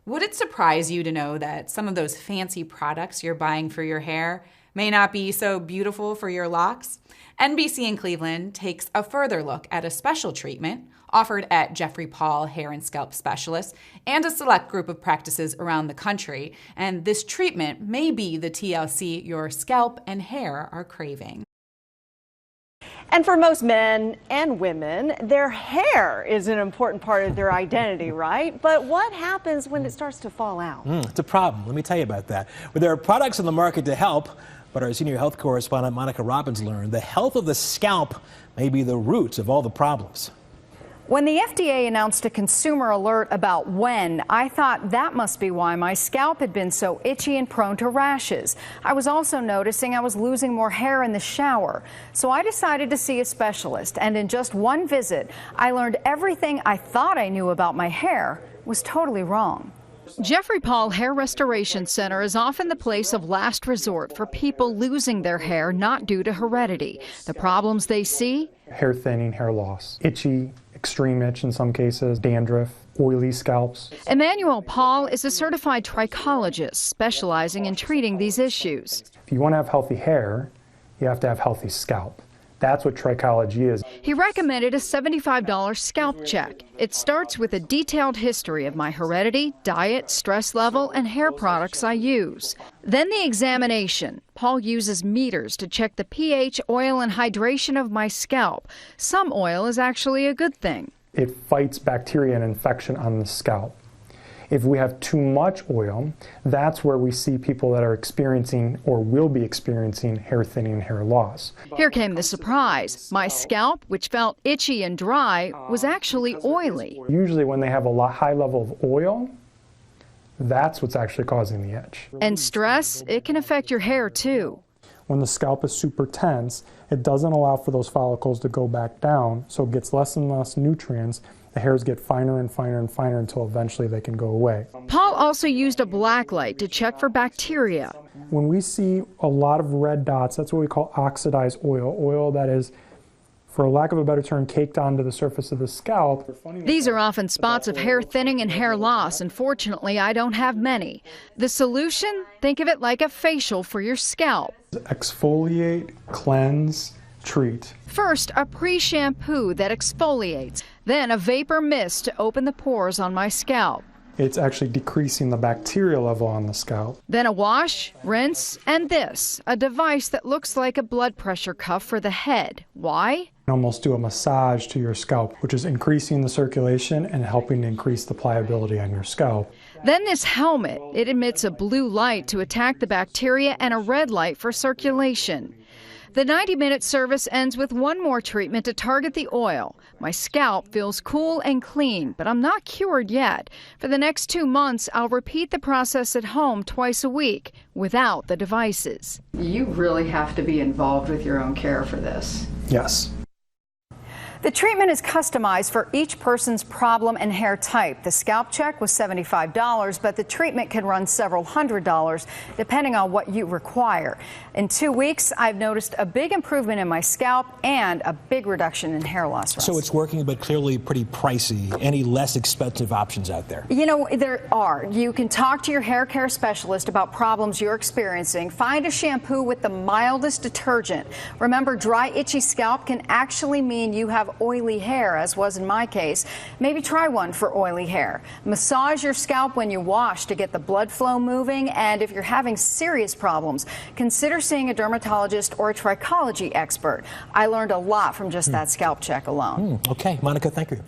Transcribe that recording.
Would it surprise you to know that some of those fancy products you're buying for your hair may not be so beautiful for your locks? NBC in Cleveland takes a further look at a special treatment offered at Jeffrey Paul Hair and Scalp Specialists and a select group of practices around the country. And this treatment may be the TLC your scalp and hair are craving. And for most men and women, their hair is an important part of their identity, right? But what happens when it starts to fall out? It's a problem. Let me tell you about that. Well, there are products on the market to help, but our senior health correspondent Monica Robbins learned the health of the scalp may be the root of all the problems. When the FDA announced a consumer alert about when, I thought that must be why my scalp had been so itchy and prone to rashes. I was also noticing I was losing more hair in the shower. So I decided to see a specialist, and in just one visit, I learned everything I thought I knew about my hair was totally wrong. Jeffrey Paul Hair Restoration Center is often the place of last resort for people losing their hair not due to heredity. The problems they see? Hair thinning, hair loss, itchy, extreme itch in some cases, dandruff, oily scalps. Emmanuel Paul is a certified trichologist specializing in treating these issues. If you want to have healthy hair, you have to have healthy scalp. That's what Trichology is. He recommended a $75 scalp check. It starts with a detailed history of my heredity, diet, stress level, and hair products I use. Then the examination. Paul uses meters to check the pH, oil, and hydration of my scalp. Some oil is actually a good thing. It fights bacteria and infection on the scalp. If we have too much oil, that's where we see people that are experiencing or will be experiencing hair thinning and hair loss. Here came the surprise. My scalp, which felt itchy and dry, was actually oily. Usually when they have a high level of oil, that's what's actually causing the itch. And stress, it can affect your hair too. When the scalp is super tense, it doesn't allow for those follicles to go back down, so it gets less and less nutrients. The hairs get finer and finer and finer until eventually they can go away. Paul also used a black light to check for bacteria. When we see a lot of red dots, that's what we call oxidized oil, oil that is, for lack of a better term, caked onto the surface of the scalp. These are often spots of hair thinning and hair loss. Unfortunately, I don't have many. The solution? Think of it like a facial for your scalp. Exfoliate, cleanse, treat. First, a pre-shampoo that exfoliates, then a vapor mist to open the pores on my scalp. It's actually decreasing the bacteria level on the scalp. Then a wash, rinse, and this, a device that looks like a blood pressure cuff for the head. Why? Almost do a massage to your scalp, which is increasing the circulation and helping to increase the pliability on your scalp. Then this helmet, it emits a blue light to attack the bacteria and a red light for circulation. The 90-minute service ends with one more treatment to target the oil. My scalp feels cool and clean, but I'm not cured yet. For the next 2 months, I'll repeat the process at home twice a week without the devices. You really have to be involved with your own care for this. Yes. The treatment is customized for each person's problem and hair type. The scalp check was $75, but the treatment can run several $100s depending on what you require. In 2 weeks, I've noticed a big improvement in my scalp and a big reduction in hair loss. So it's working, but clearly pretty pricey. Any less expensive options out there? You know, there are. You can talk to your hair care specialist about problems you're experiencing. Find a shampoo with the mildest detergent. Remember, dry, itchy scalp can actually mean you have oily hair, as was in my case. Maybe try one for oily hair. Massage your scalp when you wash to get the blood flow moving, and if you're having serious problems, consider seeing a dermatologist or a trichology expert. I learned a lot from just that scalp check alone. Okay, Monica, thank you.